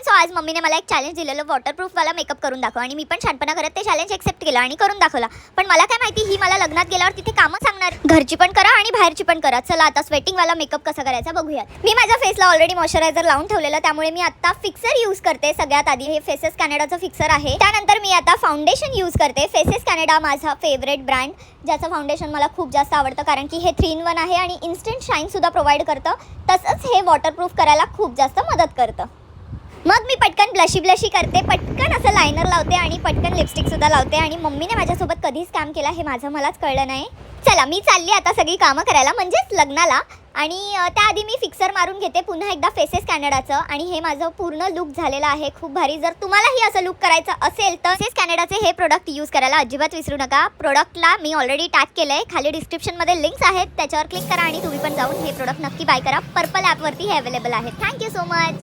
So आज मम्मीने मला एक चॅलेंज दिलेलं वॉटरप्रूफवाला मेकअप करून दाखव आणि मी पण छानपणा करत ते चॅलेंज एक्सेप्ट केलं आणि करून दाखवला. पण मला काय माहिती ही मला लग्नात गेल्यावर तिथे कामं सांगणार, घरची पण करा आणि बाहेरची पण करा. चला आता स्वेटिंगवाला मेकअप कसा करायचा बघूयात. मी माझ्या फेसला ऑलरेडी मॉइश्चरायझर लावून ठेवलेलं, त्यामुळे मी आता फिक्सर यूज करते. सगळ्यात आधी हे फेसेस कॅनडाचं फिक्सर आहे. त्यानंतर मी आता फाउंडेशन यूज करते. फेसेस कॅनडा माझा फेवरेट ब्रँड, ज्याचं फाउंडेशन मला खूप जास्त आवडतं कारण की हे 3 in 1 आहे आणि इन्स्टंट शाईन सुद्धा प्रोव्हाइड करतं. तसंच हे वॉटरप्रूफ करायला खूप जास्त मदत करतं. मग मी पटकन ब्लशी करते, पटकन असं लायनर लावते आणि पटकन लिपस्टिक सुद्धा लावते. आणि मम्मीने माझ्यासोबत कधीच काम केला हे मलाच कळलं नाही. चला मी चालली आता सगळी कामं करायला, म्हणजेच लग्नाला. आणि त्याआधी मी फिक्सर मारून घेते पुन्हा एकदा फेसेस कॅनडाचं. आणि हे माझं पूर्ण लुक झालेलं आहे, खूप भारी. जर तुम्हालाही असं लुक करायचं असेल तर फेसेस कॅनडाचे हे प्रोडक्ट यूज करायला अजिबात विसरू नका. प्रोडक्टला मी ऑलरेडी टॅग केलं आहे, खाली डिस्क्रिप्शनमध्ये लिंक्स आहेत, त्याच्यावर क्लिक करा आणि तुम्ही पण जाऊन हे प्रोडक्ट नक्की बाय करा. पर्पल ॲपवरती हे अवेलेबल आहे. Thank you so much.